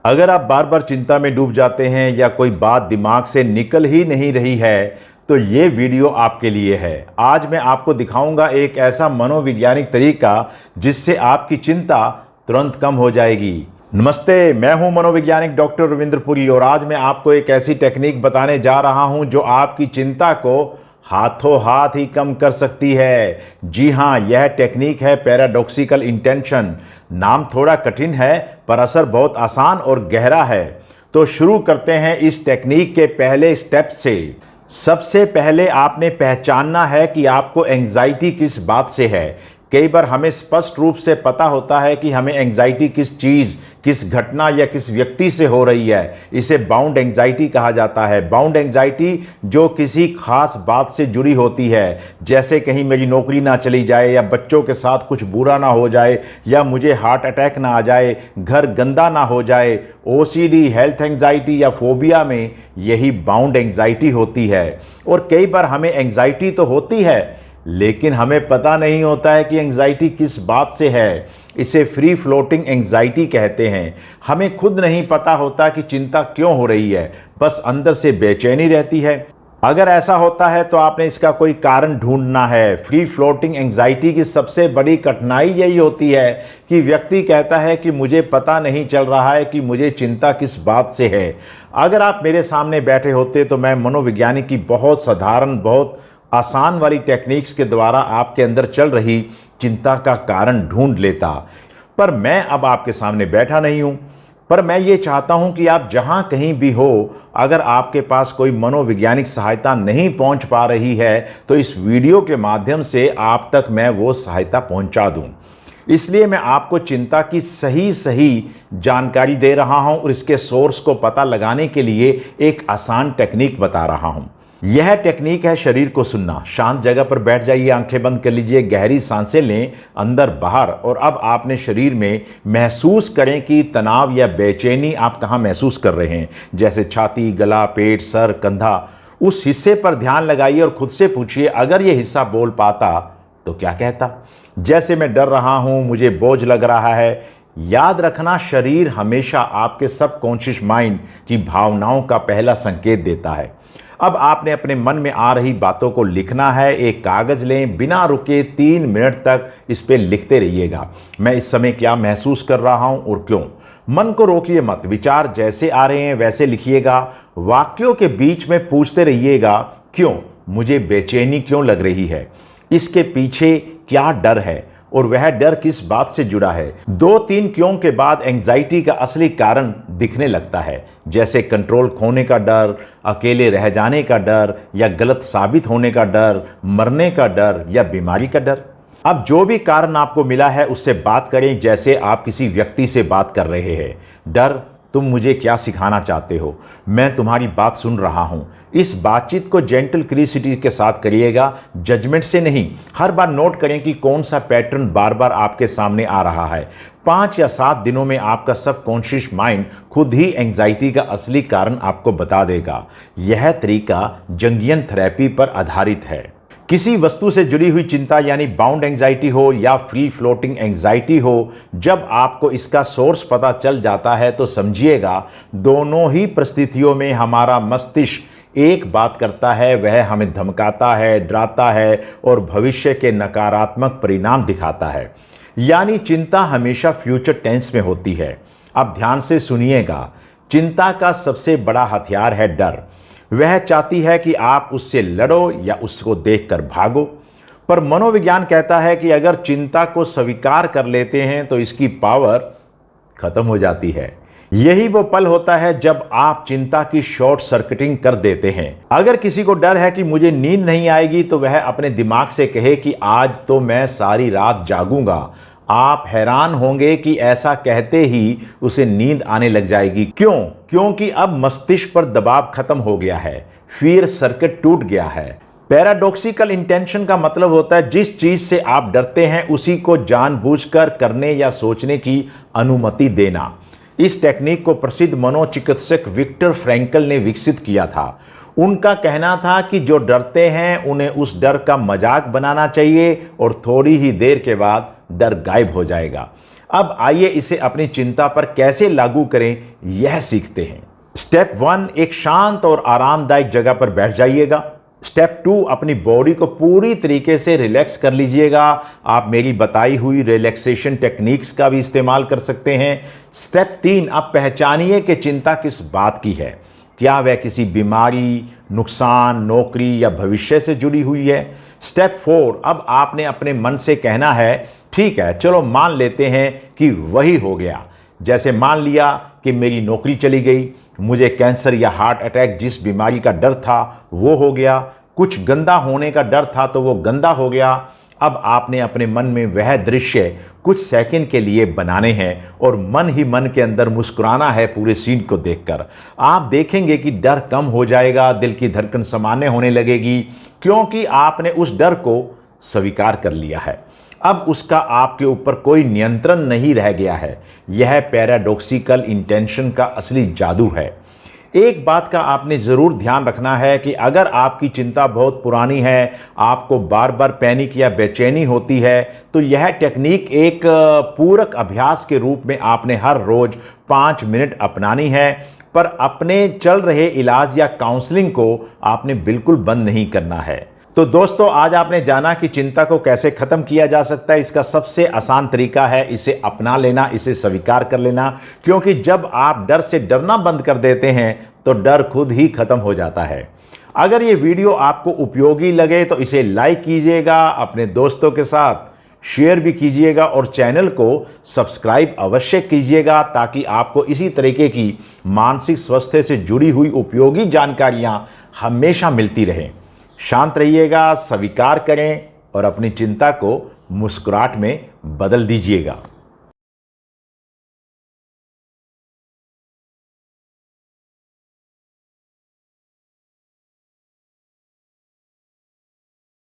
अगर आप बार बार चिंता में डूब जाते हैं या कोई बात दिमाग से निकल ही नहीं रही है तो ये वीडियो आपके लिए है। आज मैं आपको दिखाऊंगा एक ऐसा मनोवैज्ञानिक तरीका जिससे आपकी चिंता तुरंत कम हो जाएगी। नमस्ते, मैं हूं मनोवैज्ञानिक डॉक्टर रविंद्र पुरी और आज मैं आपको एक ऐसी टेक्निक बताने जा रहा हूं जो आपकी चिंता को हाथों हाथ ही कम कर सकती है। जी हां, यह टेक्निक है पैराडॉक्सिकल इंटेंशन। नाम थोड़ा कठिन है पर असर बहुत आसान और गहरा है। तो शुरू करते हैं इस टेक्निक के पहले स्टेप से। सबसे पहले आपने पहचानना है कि आपको एंजाइटी किस बात से है। कई बार हमें स्पष्ट रूप से पता होता है कि हमें एंजाइटी किस चीज़, किस घटना या किस व्यक्ति से हो रही है। इसे बाउंड एंजाइटी कहा जाता है। बाउंड एंजाइटी जो किसी खास बात से जुड़ी होती है, जैसे कहीं मेरी नौकरी ना चली जाए या बच्चों के साथ कुछ बुरा ना हो जाए या मुझे हार्ट अटैक ना आ जाए, घर गंदा ना हो जाए। ओसीडी, हेल्थ एंजाइटी या फोबिया में यही बाउंड एंजाइटी होती है। और कई बार हमें एंजाइटी तो होती है लेकिन हमें पता नहीं होता है कि एंजाइटी किस बात से है। इसे फ्री फ्लोटिंग एंजाइटी कहते हैं। हमें खुद नहीं पता होता कि चिंता क्यों हो रही है, बस अंदर से बेचैनी रहती है। अगर ऐसा होता है तो आपने इसका कोई कारण ढूंढना है। फ्री फ्लोटिंग एंजाइटी की सबसे बड़ी कठिनाई यही होती है कि व्यक्ति कहता है कि मुझे पता नहीं चल रहा है कि मुझे चिंता किस बात से है। अगर आप मेरे सामने बैठे होते तो मैं मनोवैज्ञानिक की बहुत साधारण, बहुत आसान वाली टेक्निक्स के द्वारा आपके अंदर चल रही चिंता का कारण ढूंढ लेता। पर मैं अब आपके सामने बैठा नहीं हूं। पर मैं ये चाहता हूं कि आप जहां कहीं भी हो, अगर आपके पास कोई मनोवैज्ञानिक सहायता नहीं पहुंच पा रही है तो इस वीडियो के माध्यम से आप तक मैं वो सहायता पहुंचा दूं। इसलिए मैं आपको चिंता की सही जानकारी दे रहा हूं और इसके सोर्स को पता लगाने के लिए एक आसान टेक्निक बता रहा हूं। यह टेक्निक है शरीर को सुनना। शांत जगह पर बैठ जाइए, आंखें बंद कर लीजिए, गहरी सांसें लें अंदर बाहर। और अब आपने शरीर में महसूस करें कि तनाव या बेचैनी आप कहाँ महसूस कर रहे हैं, जैसे छाती, गला, पेट, सर, कंधा। उस हिस्से पर ध्यान लगाइए और खुद से पूछिए, अगर यह हिस्सा बोल पाता तो क्या कहता। जैसे मैं डर रहा हूं, मुझे बोझ लग रहा है। याद रखना, शरीर हमेशा आपके सबकॉन्शियस माइंड की भावनाओं का पहला संकेत देता है। अब आपने अपने मन में आ रही बातों को लिखना है। एक कागज लें, बिना रुके 3 मिनट तक इस पे लिखते रहिएगा। मैं इस समय क्या महसूस कर रहा हूं और क्यों। मन को रोकिए मत, विचार जैसे आ रहे हैं वैसे लिखिएगा। वाक्यों के बीच में पूछते रहिएगा, क्यों, मुझे बेचैनी क्यों लग रही है, इसके पीछे क्या डर है और वह डर किस बात से जुड़ा है। 2-3 क्यों के बाद एंजाइटी का असली कारण दिखने लगता है, जैसे कंट्रोल खोने का डर, अकेले रह जाने का डर या गलत साबित होने का डर, मरने का डर या बीमारी का डर। अब जो भी कारण आपको मिला है उससे बात करें जैसे आप किसी व्यक्ति से बात कर रहे हैं। डर, तुम मुझे क्या सिखाना चाहते हो, मैं तुम्हारी बात सुन रहा हूं। इस बातचीत को जेंटल क्यूरियोसिटी के साथ करिएगा, जजमेंट से नहीं। हर बार नोट करें कि कौन सा पैटर्न बार बार आपके सामने आ रहा है। 5 या 7 दिनों में आपका सबकॉन्शियस माइंड खुद ही एंजाइटी का असली कारण आपको बता देगा। यह तरीका जंगियन थेरेपी पर आधारित है। किसी वस्तु से जुड़ी हुई चिंता यानी बाउंड एंजाइटी हो या फ्री फ्लोटिंग एंजाइटी हो, जब आपको इसका सोर्स पता चल जाता है तो समझिएगा दोनों ही परिस्थितियों में हमारा मस्तिष्क एक बात करता है, वह हमें धमकाता है, डराता है और भविष्य के नकारात्मक परिणाम दिखाता है। यानी चिंता हमेशा फ्यूचर टेंस में होती है। अब ध्यान से सुनिएगा, चिंता का सबसे बड़ा हथियार है डर। वह चाहती है कि आप उससे लड़ो या उसको देखकर भागो। पर मनोविज्ञान कहता है कि अगर चिंता को स्वीकार कर लेते हैं तो इसकी पावर खत्म हो जाती है। यही वो पल होता है जब आप चिंता की शॉर्ट सर्किटिंग कर देते हैं। अगर किसी को डर है कि मुझे नींद नहीं आएगी तो वह अपने दिमाग से कहे कि आज तो मैं सारी रात जागूंगा। आप हैरान होंगे कि ऐसा कहते ही उसे नींद आने लग जाएगी। क्यों? क्योंकि अब मस्तिष्क पर दबाव खत्म हो गया है, फियर सर्किट टूट गया है। पैराडॉक्सिकल इंटेंशन का मतलब होता है जिस चीज से आप डरते हैं उसी को जानबूझकर करने या सोचने की अनुमति देना। इस टेक्निक को प्रसिद्ध मनोचिकित्सक विक्टर फ्रैंकल ने विकसित किया था। उनका कहना था कि जो डरते हैं उन्हें उस डर का मजाक बनाना चाहिए और थोड़ी ही देर के बाद डर गायब हो जाएगा। अब आइए इसे अपनी चिंता पर कैसे लागू करें यह सीखते हैं। स्टेप 1, एक शांत और आरामदायक जगह पर बैठ जाइएगा। स्टेप 2, अपनी बॉडी को पूरी तरीके से रिलैक्स कर लीजिएगा। आप मेरी बताई हुई रिलैक्सेशन टेक्निक्स का भी इस्तेमाल कर सकते हैं। स्टेप 3, अब पहचानिए कि चिंता किस बात की है। क्या वह किसी बीमारी, नुकसान, नौकरी या भविष्य से जुड़ी हुई है। स्टेप 4, अब आपने अपने मन से कहना है, ठीक है चलो मान लेते हैं कि वही हो गया। जैसे मान लिया कि मेरी नौकरी चली गई, मुझे कैंसर या हार्ट अटैक जिस बीमारी का डर था वो हो गया, कुछ गंदा होने का डर था तो वो गंदा हो गया। अब आपने अपने मन में वह दृश्य कुछ सेकंड के लिए बनाने हैं और मन ही मन के अंदर मुस्कुराना है पूरे सीन को देखकर। आप देखेंगे कि डर कम हो जाएगा, दिल की धड़कन सामान्य होने लगेगी, क्योंकि आपने उस डर को स्वीकार कर लिया है। अब उसका आपके ऊपर कोई नियंत्रण नहीं रह गया है। यह पैराडॉक्सिकल इंटेंशन का असली जादू है। एक बात का आपने ज़रूर ध्यान रखना है कि अगर आपकी चिंता बहुत पुरानी है, आपको बार बार पैनिक या बेचैनी होती है, तो यह टेक्निक एक पूरक अभ्यास के रूप में आपने हर रोज़ 5 मिनट अपनानी है। पर अपने चल रहे इलाज या काउंसलिंग को आपने बिल्कुल बंद नहीं करना है। तो दोस्तों, आज आपने जाना कि चिंता को कैसे ख़त्म किया जा सकता है। इसका सबसे आसान तरीका है इसे अपना लेना, इसे स्वीकार कर लेना, क्योंकि जब आप डर से डरना बंद कर देते हैं तो डर खुद ही ख़त्म हो जाता है। अगर ये वीडियो आपको उपयोगी लगे तो इसे लाइक कीजिएगा, अपने दोस्तों के साथ शेयर भी कीजिएगा और चैनल को सब्सक्राइब अवश्य कीजिएगा, ताकि आपको इसी तरीके की मानसिक स्वास्थ्य से जुड़ी हुई उपयोगी जानकारियाँ हमेशा मिलती रहें। शांत रहिएगा, स्वीकार करें और अपनी चिंता को मुस्कुराहट में बदल दीजिएगा।